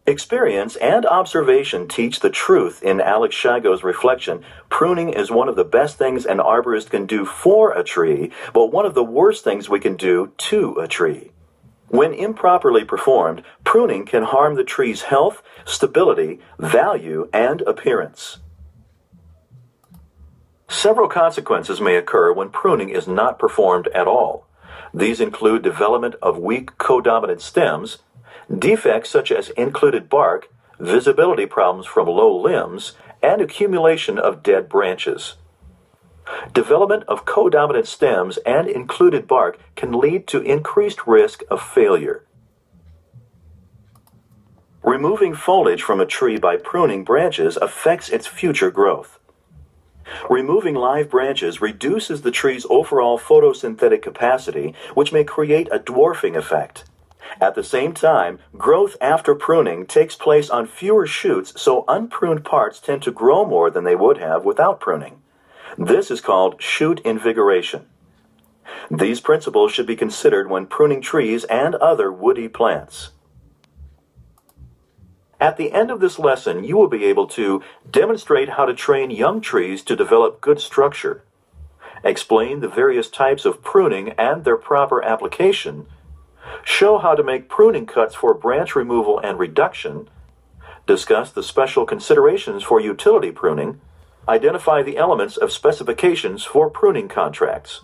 Experience and observation teach the truth in Alex Shigo's reflection. Pruning is one of the best things an arborist can do for a tree, but one of the worst things we can do to a tree. When improperly performed, pruning can harm the tree's health, stability, value, and appearance. Several consequences may occur when pruning is not performed at all. These include development of weak codominant stems, defects such as included bark, visibility problems from low limbs, and accumulation of dead branches. Development of codominant stems and included bark can lead to increased risk of failure. Removing foliage from a tree by pruning branches affects its future growth. Removing live branches reduces the tree's overall photosynthetic capacity, which may create a dwarfing effect. At the same time, growth after pruning takes place on fewer shoots, so unpruned parts tend to grow more than they would have without pruning. This is called shoot invigoration. These principles should be considered when pruning trees and other woody plants. At the end of this lesson, you will be able to demonstrate how to train young trees to develop good structure, explain the various types of pruning and their proper application, show how to make pruning cuts for branch removal and reduction, discuss the special considerations for utility pruning, identify the elements of specifications for pruning contracts.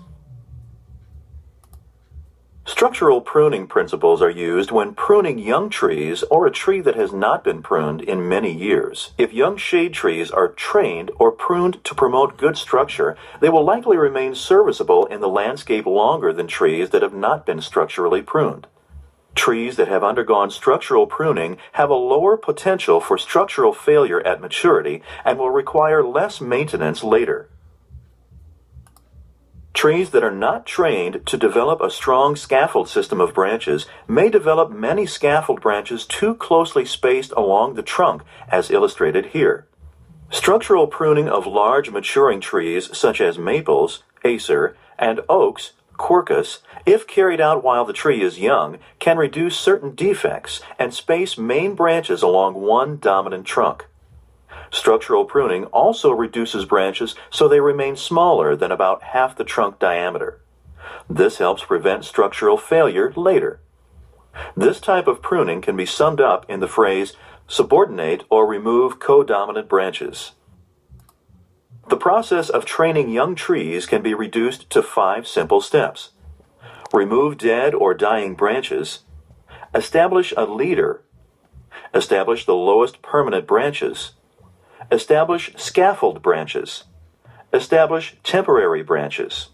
Structural pruning principles are used when pruning young trees or a tree that has not been pruned in many years. If young shade trees are trained or pruned to promote good structure, they will likely remain serviceable in the landscape longer than trees that have not been structurally pruned. Trees that have undergone structural pruning have a lower potential for structural failure at maturity and will require less maintenance later. Trees that are not trained to develop a strong scaffold system of branches may develop many scaffold branches too closely spaced along the trunk, as illustrated here. Structural pruning of large maturing trees such as maples, acer, and oaks, quercus, if carried out while the tree is young, can reduce certain defects and space main branches along one dominant trunk. Structural pruning also reduces branches so they remain smaller than about half the trunk diameter. This helps prevent structural failure later. This type of pruning can be summed up in the phrase, subordinate or remove codominant branches. The process of training young trees can be reduced to 5 simple steps. Remove dead or dying branches. Establish a leader. Establish the lowest permanent branches. Establish scaffold branches. Establish temporary branches.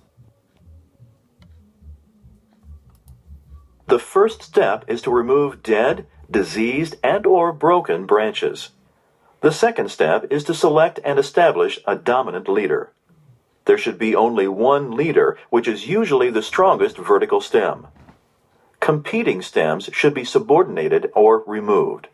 The first step is to remove dead, diseased, and/or broken branches. The second step is to select and establish a dominant leader. There should be only one leader, which is usually the strongest vertical stem. Competing stems should be subordinated or removed.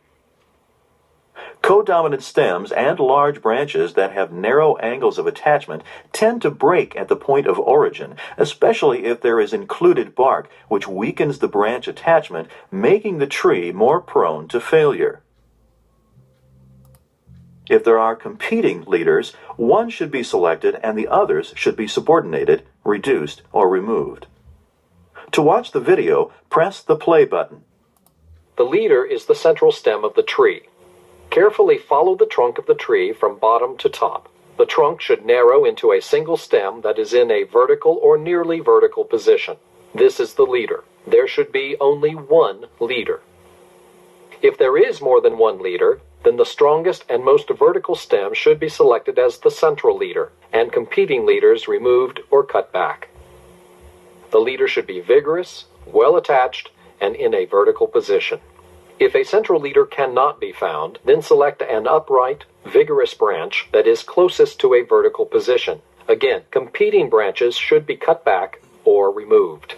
Codominant stems and large branches that have narrow angles of attachment tend to break at the point of origin, especially if there is included bark, which weakens the branch attachment, making the tree more prone to failure. If there are competing leaders, one should be selected and the others should be subordinated, reduced, or removed. To watch the video, press the play button. The leader is the central stem of the tree. Carefully follow the trunk of the tree from bottom to top. The trunk should narrow into a single stem that is in a vertical or nearly vertical position. This is the leader. There should be only one leader. If there is more than one leader, then the strongest and most vertical stem should be selected as the central leader, and competing leaders removed or cut back. The leader should be vigorous, well attached, and in a vertical position. If a central leader cannot be found, then select an upright, vigorous branch that is closest to a vertical position. Again, competing branches should be cut back or removed.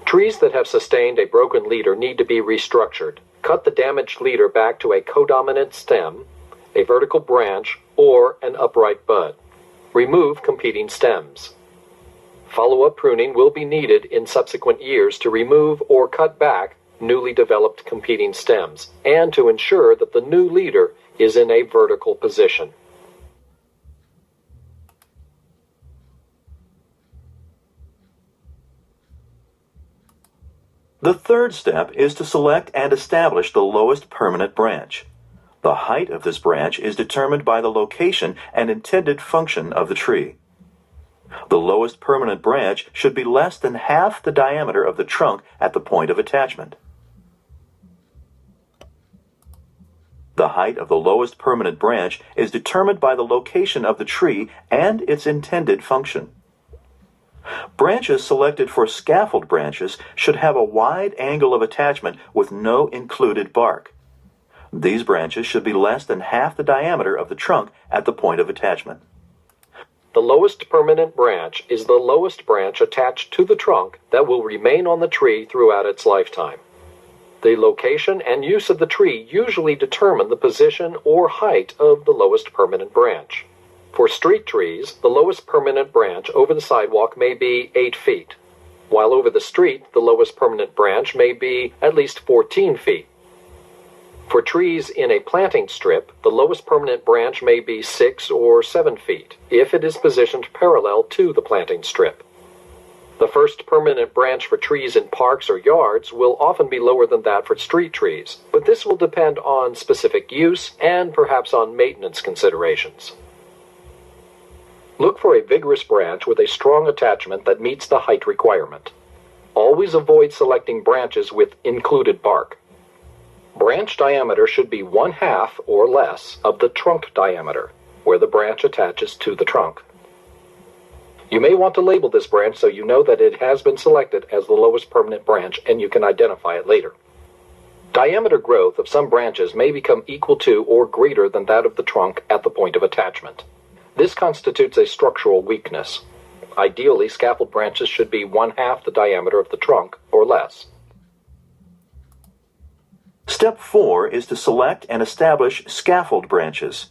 Trees that have sustained a broken leader need to be restructured. Cut the damaged leader back to a codominant stem, a vertical branch, or an upright bud. Remove competing stems. Follow-up pruning will be needed in subsequent years to remove or cut back newly developed competing stems and to ensure that the new leader is in a vertical position. The third step is to select and establish the lowest permanent branch. The height of this branch is determined by the location and intended function of the tree. The lowest permanent branch should be less than half the diameter of the trunk at the point of attachment. The height of the lowest permanent branch is determined by the location of the tree and its intended function. Branches selected for scaffold branches should have a wide angle of attachment with no included bark. These branches should be less than half the diameter of the trunk at the point of attachment. The lowest permanent branch is the lowest branch attached to the trunk that will remain on the tree throughout its lifetime. The location and use of the tree usually determine the position or height of the lowest permanent branch. For street trees, the lowest permanent branch over the sidewalk may be 8 feet, while over the street, the lowest permanent branch may be at least 14 feet. For trees in a planting strip, the lowest permanent branch may be 6 or 7 feet, if it is positioned parallel to the planting strip. The first permanent branch for trees in parks or yards will often be lower than that for street trees, but this will depend on specific use and perhaps on maintenance considerations. Look for a vigorous branch with a strong attachment that meets the height requirement. Always avoid selecting branches with included bark. Branch diameter should be 1/2 or less of the trunk diameter, where the branch attaches to the trunk. You may want to label this branch so you know that it has been selected as the lowest permanent branch and you can identify it later. Diameter growth of some branches may become equal to or greater than that of the trunk at the point of attachment. This constitutes a structural weakness. Ideally, scaffold branches should be 1/2 the diameter of the trunk or less. Step 4 is to select and establish scaffold branches.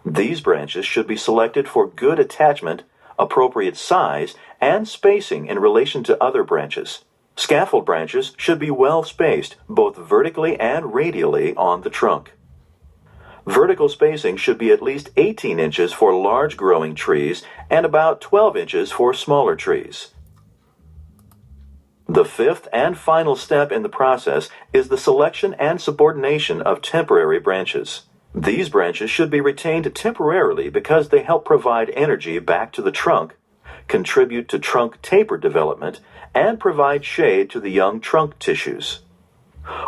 These branches should be selected for good attachment, appropriate size, and spacing in relation to other branches. Scaffold branches should be well spaced, both vertically and radially on the trunk. Vertical spacing should be at least 18 inches for large growing trees and about 12 inches for smaller trees. The fifth and final step in the process is the selection and subordination of temporary branches. These branches should be retained temporarily because they help provide energy back to the trunk, contribute to trunk taper development, and provide shade to the young trunk tissues.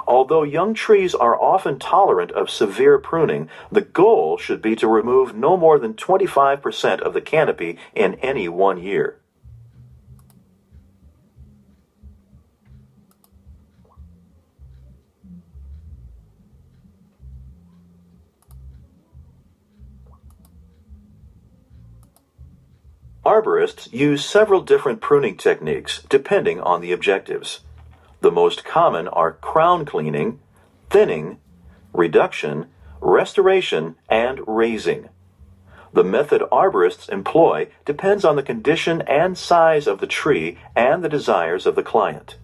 Although young trees are often tolerant of severe pruning, the goal should be to remove no more than 25% of the canopy in any 1 year. Arborists use several different pruning techniques depending on the objectives. The most common are crown cleaning, thinning, reduction, restoration, and raising. The method arborists employ depends on the condition and size of the tree and the desires of the client.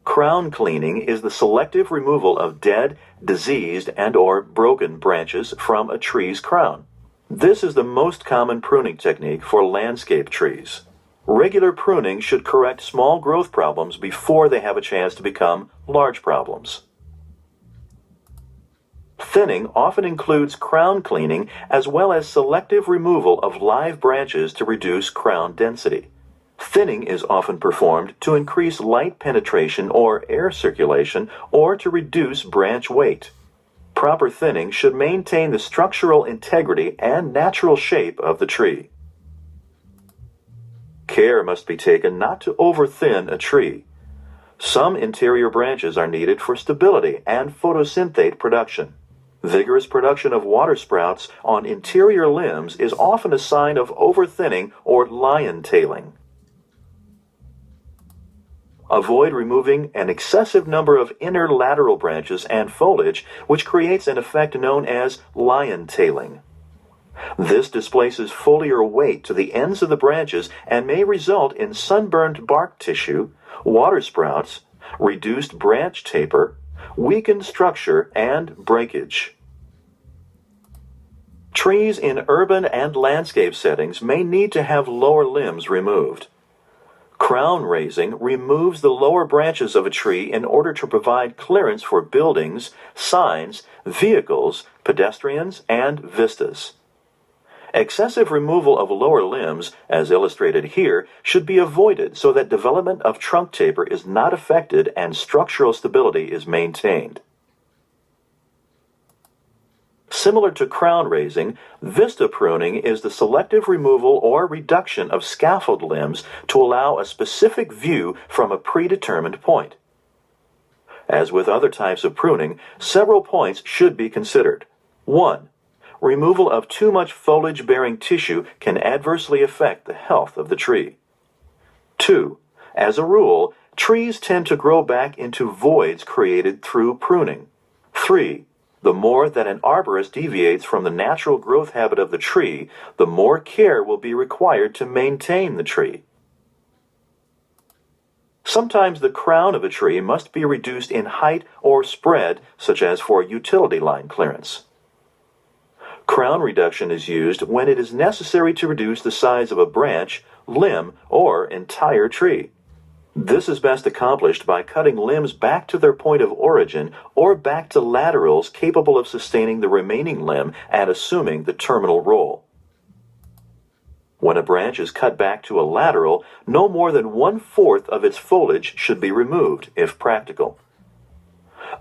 Crown cleaning is the selective removal of dead, diseased, and/or broken branches from a tree's crown. This is the most common pruning technique for landscape trees. Regular pruning should correct small growth problems before they have a chance to become large problems. Thinning often includes crown cleaning as well as selective removal of live branches to reduce crown density. Thinning is often performed to increase light penetration or air circulation or to reduce branch weight. Proper thinning should maintain the structural integrity and natural shape of the tree. Care must be taken not to over-thin a tree. Some interior branches are needed for stability and photosynthate production. Vigorous production of water sprouts on interior limbs is often a sign of over-thinning or lion-tailing. Avoid removing an excessive number of inner lateral branches and foliage, which creates an effect known as lion-tailing. This displaces foliar weight to the ends of the branches and may result in sunburned bark tissue, water sprouts, reduced branch taper, weakened structure, and breakage. Trees in urban and landscape settings may need to have lower limbs removed. Crown raising removes the lower branches of a tree in order to provide clearance for buildings, signs, vehicles, pedestrians, and vistas. Excessive removal of lower limbs, as illustrated here, should be avoided so that development of trunk taper is not affected and structural stability is maintained. Similar to crown raising, vista pruning is the selective removal or reduction of scaffold limbs to allow a specific view from a predetermined point. As with other types of pruning, several points should be considered. 1. Removal of too much foliage-bearing tissue can adversely affect the health of the tree. 2. As a rule, trees tend to grow back into voids created through pruning. 3. The more that an arborist deviates from the natural growth habit of the tree, the more care will be required to maintain the tree. Sometimes the crown of a tree must be reduced in height or spread, such as for utility line clearance. Crown reduction is used when it is necessary to reduce the size of a branch, limb, or entire tree. This is best accomplished by cutting limbs back to their point of origin or back to laterals capable of sustaining the remaining limb and assuming the terminal role. When a branch is cut back to a lateral, no more than 1/4 of its foliage should be removed, if practical.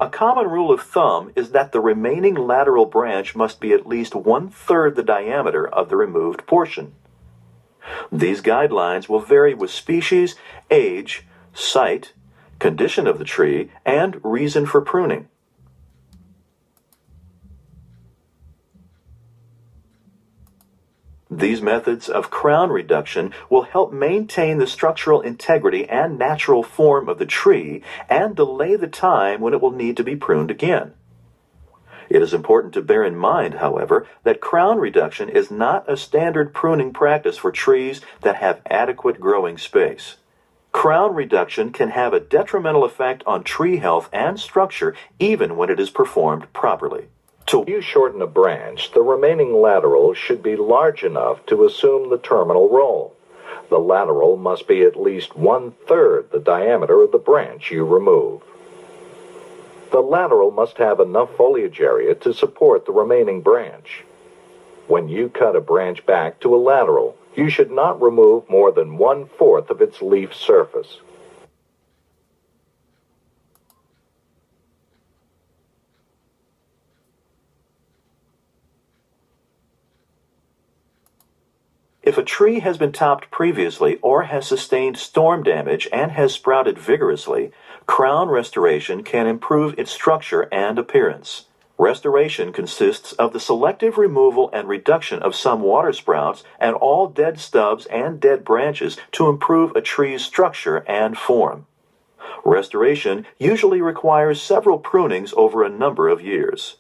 A common rule of thumb is that the remaining lateral branch must be at least 1/3 the diameter of the removed portion. These guidelines will vary with species, age, site, condition of the tree, and reason for pruning. These methods of crown reduction will help maintain the structural integrity and natural form of the tree and delay the time when it will need to be pruned again. It is important to bear in mind, however, that crown reduction is not a standard pruning practice for trees that have adequate growing space. Crown reduction can have a detrimental effect on tree health and structure even when it is performed properly. When you shorten a branch, the remaining lateral should be large enough to assume the terminal role. The lateral must be at least 1/3 the diameter of the branch you remove. The lateral must have enough foliage area to support the remaining branch. When you cut a branch back to a lateral, you should not remove more than 1/4 of its leaf surface. If a tree has been topped previously or has sustained storm damage and has sprouted vigorously, crown restoration can improve its structure and appearance. Restoration consists of the selective removal and reduction of some water sprouts and all dead stubs and dead branches to improve a tree's structure and form. Restoration usually requires several prunings over a number of years.